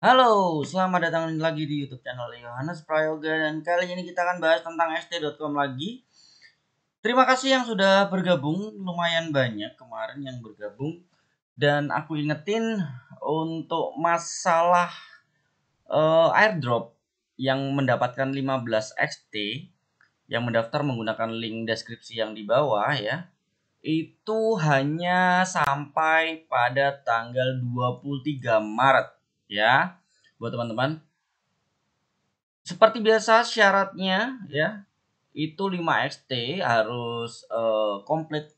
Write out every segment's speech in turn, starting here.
Halo, selamat datang lagi di YouTube channel Yohanes Prayoga dan kali ini kita akan bahas tentang st.com lagi. Terima kasih yang sudah bergabung, lumayan banyak kemarin yang bergabung dan aku ingetin untuk masalah airdrop yang mendapatkan 15 XT yang mendaftar menggunakan link deskripsi yang di bawah ya. Itu hanya sampai pada tanggal 23 Maret ya. Buat teman-teman, seperti biasa syaratnya ya, itu 5XT harus komplit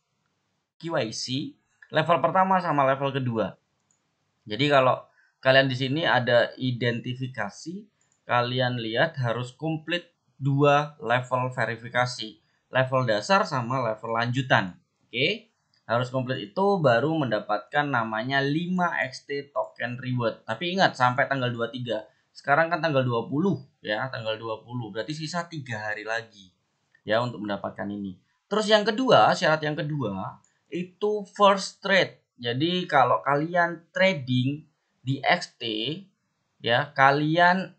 KYC level pertama sama level kedua. Jadi kalau kalian di sini ada identifikasi, kalian lihat harus komplit 2 level verifikasi, level dasar sama level lanjutan. Oke, harus komplit itu baru mendapatkan namanya 5XT token reward. Tapi ingat sampai tanggal 23. Sekarang kan tanggal 20 ya, tanggal 20. Berarti sisa 3 hari lagi ya untuk mendapatkan ini. Terus yang kedua, syarat yang kedua itu first trade. Jadi kalau kalian trading di XT ya, kalian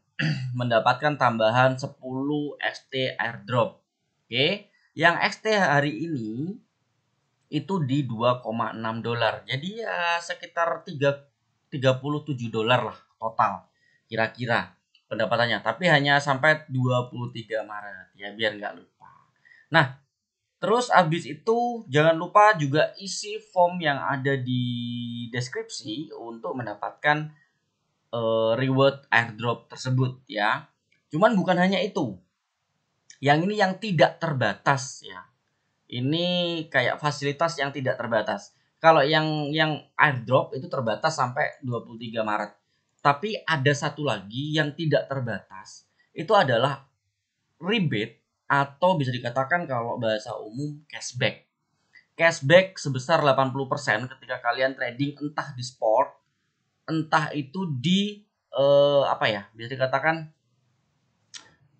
mendapatkan tambahan 10 XT airdrop. Oke. Yang XT hari ini itu di 2,6 dolar. Jadi ya sekitar 37 dolar lah total kira-kira pendapatannya. Tapi hanya sampai 23 Maret ya, biar nggak lupa. Nah, terus abis itu jangan lupa juga isi form yang ada di deskripsi untuk mendapatkan reward airdrop tersebut ya. Cuman bukan hanya itu. Yang ini yang tidak terbatas ya. Ini kayak fasilitas yang tidak terbatas. Kalau yang airdrop itu terbatas sampai 23 Maret. Tapi ada satu lagi yang tidak terbatas. Itu adalah rebate atau bisa dikatakan kalau bahasa umum cashback. Cashback sebesar 80% ketika kalian trading entah di sport, entah itu di bisa dikatakan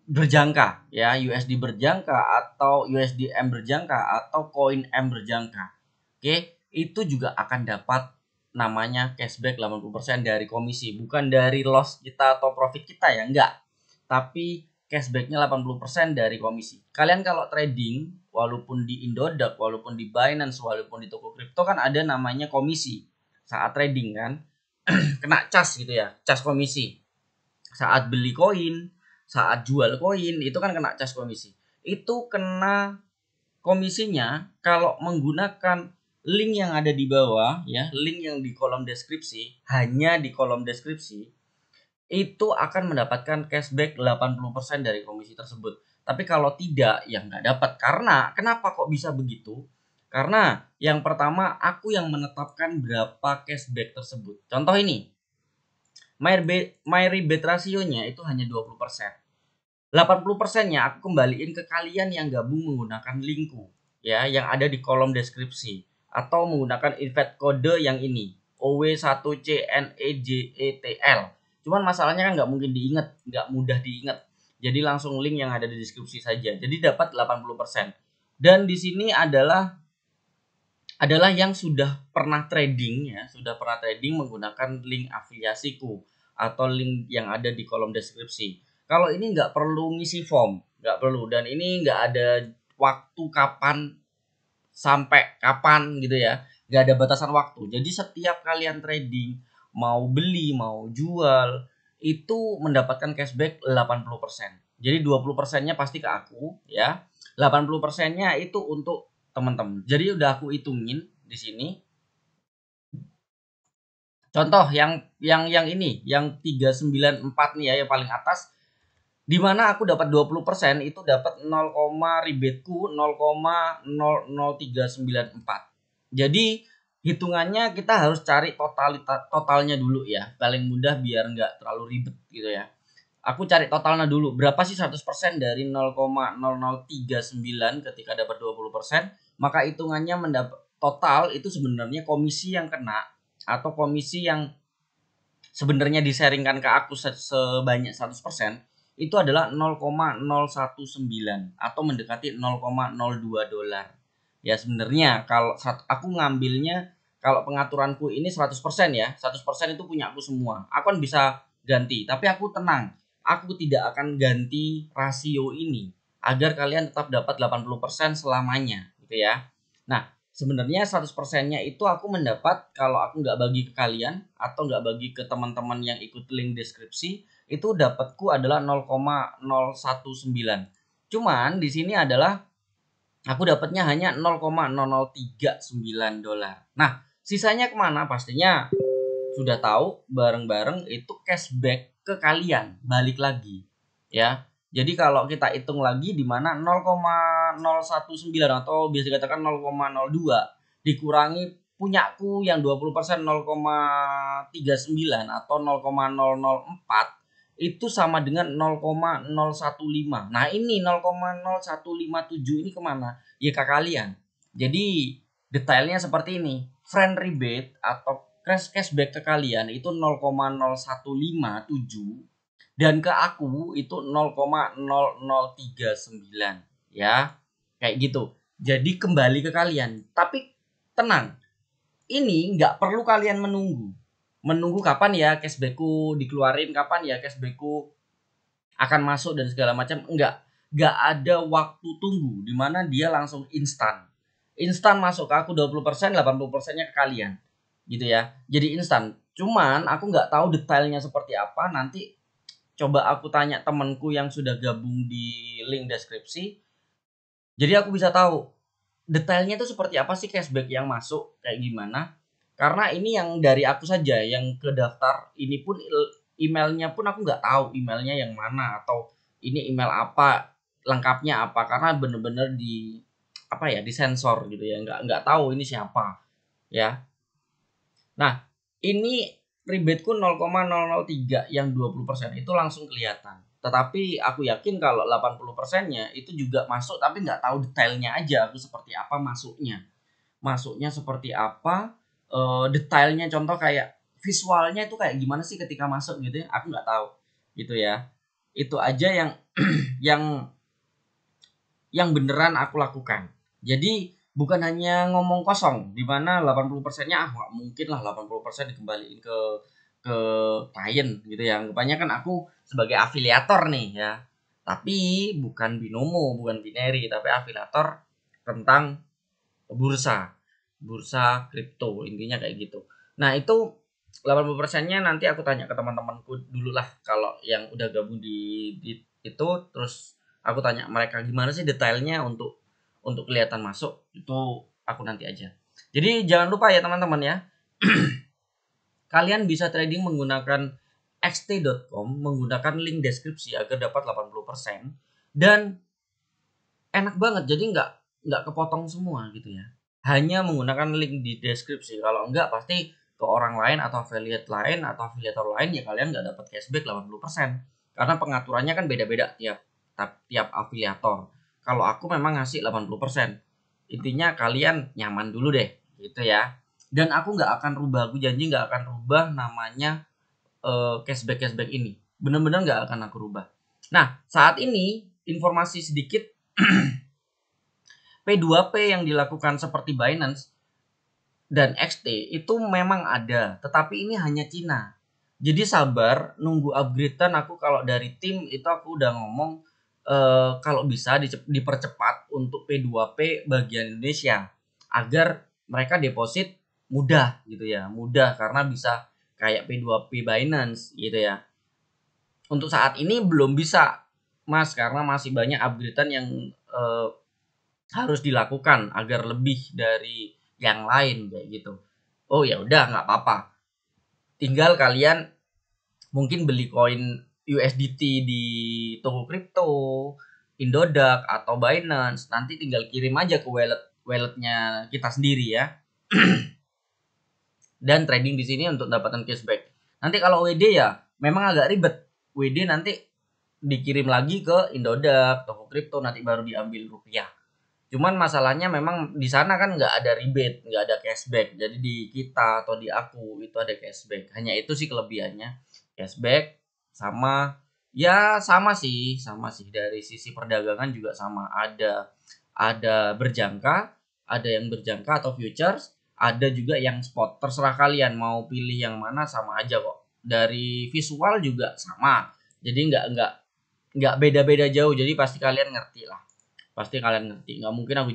berjangka ya, USD berjangka atau USDM berjangka atau koin M berjangka. Oke, itu juga akan dapat namanya cashback 80% dari komisi, bukan dari loss kita atau profit kita ya, enggak. Tapi cashbacknya 80% dari komisi. Kalian kalau trading, walaupun di Indodax, walaupun di Binance, walaupun di toko kripto kan ada namanya komisi saat trading kan. Kena cas gitu ya, cas komisi. Saat beli koin, saat jual koin itu kan kena cas komisi. Itu kena komisinya kalau menggunakan link yang ada di bawah ya, link yang di kolom deskripsi, hanya di kolom deskripsi itu akan mendapatkan cashback 80% dari komisi tersebut. Tapi kalau tidak ya nggak dapat. Karena kenapa kok bisa begitu? Karena yang pertama aku yang menetapkan berapa cashback tersebut. Contoh ini, my rebate rasionya itu hanya 20%. 80%-nya aku kembaliin ke kalian yang gabung menggunakan linkku ya, yang ada di kolom deskripsi atau menggunakan invite kode yang ini OW1CNEJETL. Cuman masalahnya kan nggak mungkin diingat, nggak mudah diingat. Jadi langsung link yang ada di deskripsi saja. Jadi dapat 80%. Dan di sini adalah yang sudah pernah trading ya, sudah pernah trading menggunakan link afiliasiku atau link yang ada di kolom deskripsi. Kalau ini nggak perlu ngisi form, nggak perlu, dan ini nggak ada waktu kapan sampai kapan gitu ya, nggak ada batasan waktu. Jadi setiap kalian trading, mau beli mau jual, itu mendapatkan cashback 80%. Jadi 20%-nya pasti ke aku ya, 80%-nya itu untuk teman-teman. Jadi udah aku hitungin di sini. Contoh yang ini, yang 394 nih ya, yang paling atas, di mana aku dapat 20% itu dapat 0, rebateku 0,00394. Jadi hitungannya kita harus cari totalnya dulu ya. Paling mudah biar nggak terlalu ribet gitu ya. Aku cari totalnya dulu. Berapa sih 100% dari 0,0039 ketika dapat 20%? Maka hitungannya mendapat total itu sebenarnya komisi yang kena atau komisi yang sebenarnya disaringkan ke aku sebanyak 100% itu adalah 0,019 atau mendekati 0,02 dolar. Ya sebenarnya kalau aku ngambilnya, kalau pengaturanku ini 100% ya, 100% itu punya aku semua. Aku kan bisa ganti. Tapi aku tenang, aku tidak akan ganti rasio ini agar kalian tetap dapat 80% selamanya gitu ya. Nah, sebenarnya 100%-nya itu aku mendapat kalau aku nggak bagi ke kalian atau nggak bagi ke teman-teman yang ikut link deskripsi, itu dapatku adalah 0,019. Cuman di sini adalah aku dapatnya hanya 0,0039 dolar. Nah, sisanya kemana? Pastinya sudah tahu bareng-bareng itu cashback ke kalian, balik lagi ya. Jadi kalau kita hitung lagi di mana 0,019 atau biasa dikatakan 0,02 dikurangi punyaku yang 20% 0,39 atau 0,004 itu sama dengan 0,015. Nah ini 0,0157 ini kemana? Ya ke kalian. Jadi detailnya seperti ini. Friend rebate atau cashback ke kalian itu 0,0157 dan ke aku itu 0,0039 ya. Kayak gitu. Jadi kembali ke kalian. Tapi tenang. Ini nggak perlu kalian menunggu kapan ya cashbackku dikeluarin, kapan ya cashbackku akan masuk dan segala macam. Nggak ada waktu tunggu di mana dia langsung instan masuk ke aku 20%, 80%-nya ke kalian gitu ya. Jadi instan. Cuman aku nggak tahu detailnya seperti apa. Nanti coba aku tanya temanku yang sudah gabung di link deskripsi. Jadi aku bisa tahu detailnya itu seperti apa sih cashback yang masuk kayak gimana. Karena ini yang dari aku saja yang ke daftar, ini pun emailnya pun aku nggak tahu emailnya yang mana atau ini email apa, lengkapnya apa, karena bener-bener di apa ya, disensor gitu ya, nggak tahu ini siapa ya. Nah ini rebateku 0,003 yang 20% itu langsung kelihatan. Tetapi aku yakin kalau 80%-nya itu juga masuk, tapi nggak tahu detailnya aja aku seperti apa masuknya seperti apa, detailnya, contoh kayak visualnya itu kayak gimana sih ketika masuk gitu ya, aku nggak tahu gitu ya. Itu aja yang yang beneran aku lakukan. Jadi bukan hanya ngomong kosong di mana 80%-nya nggak mungkin lah 80% dikembaliin ke klien gitu ya. Anggapannya kan aku sebagai afiliator nih ya. Tapi bukan binomo, bukan binary, tapi afiliator tentang bursa kripto, intinya kayak gitu. Nah itu 80%-nya nanti aku tanya ke teman-temanku dulu lah, kalau yang udah gabung di itu, terus aku tanya mereka gimana sih detailnya untuk kelihatan masuk, itu aku nanti aja. Jadi jangan lupa ya teman-teman ya, kalian bisa trading menggunakan xt.com, menggunakan link deskripsi agar dapat 80%, dan enak banget, jadi nggak kepotong semua gitu ya. Hanya menggunakan link di deskripsi. Kalau enggak pasti ke orang lain atau affiliate lain atau afiliator lain ya kalian nggak dapat cashback 80%. Karena pengaturannya kan beda-beda tiap afiliator. Kalau aku memang ngasih 80%. Intinya kalian nyaman dulu deh gitu ya. Dan aku nggak akan rubah, aku janji nggak akan rubah namanya cashback ini. Bener-bener nggak akan aku rubah. Nah saat ini informasi sedikit, P2P yang dilakukan seperti Binance dan XT itu memang ada, tetapi ini hanya Cina. Jadi sabar, nunggu upgradean. Aku kalau dari tim itu aku udah ngomong kalau bisa dipercepat untuk P2P bagian Indonesia agar mereka deposit mudah gitu ya, mudah karena bisa kayak P2P Binance gitu ya. Untuk saat ini belum bisa, Mas, karena masih banyak upgradean yang harus dilakukan agar lebih dari yang lain kayak gitu. Oh ya udah, nggak apa-apa. Tinggal kalian mungkin beli koin USDT di toko kripto, Indodax atau Binance, nanti tinggal kirim aja ke walletnya kita sendiri ya. Dan trading di sini untuk dapatkan cashback. Nanti kalau WD ya memang agak ribet. WD nanti dikirim lagi ke Indodax, toko kripto, nanti baru diambil rupiah. Cuman masalahnya memang di sana kan nggak ada rebate, nggak ada cashback. Jadi di kita atau di aku itu ada cashback. Hanya itu sih kelebihannya. Cashback sama sih dari sisi perdagangan juga sama. Ada berjangka, ada yang berjangka atau futures, ada juga yang spot. Terserah kalian mau pilih yang mana, sama aja kok. dari visual juga sama. Jadi nggak beda-beda jauh. Jadi pasti kalian ngerti lah. Pasti kalian ngerti. Nggak mungkin aku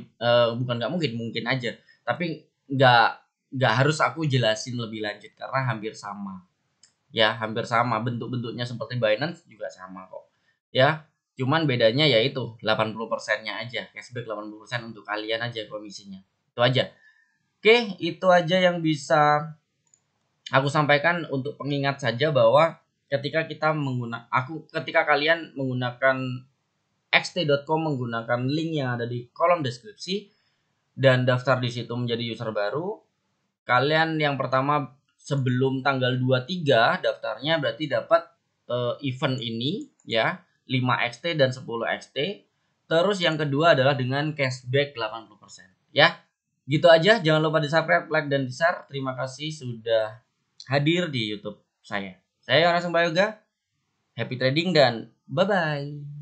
bukan nggak mungkin, mungkin aja. Tapi nggak harus aku jelasin lebih lanjut karena hampir sama. Ya, hampir sama. Bentuk-bentuknya seperti Binance juga sama kok. Ya, cuman bedanya yaitu 80%-nya aja. Cashback 80% untuk kalian aja komisinya. Itu aja. Oke, itu aja yang bisa aku sampaikan untuk pengingat saja bahwa ketika kalian menggunakan xt.com menggunakan link yang ada di kolom deskripsi dan daftar di situ menjadi user baru, kalian yang pertama sebelum tanggal 23 daftarnya berarti dapat event ini ya, 5XT dan 10XT. Terus yang kedua adalah dengan cashback 80% ya. Gitu aja, jangan lupa di-subscribe, like dan di-share. Terima kasih sudah hadir di YouTube saya. Saya Yohanes Sembayoga. Happy trading dan bye-bye.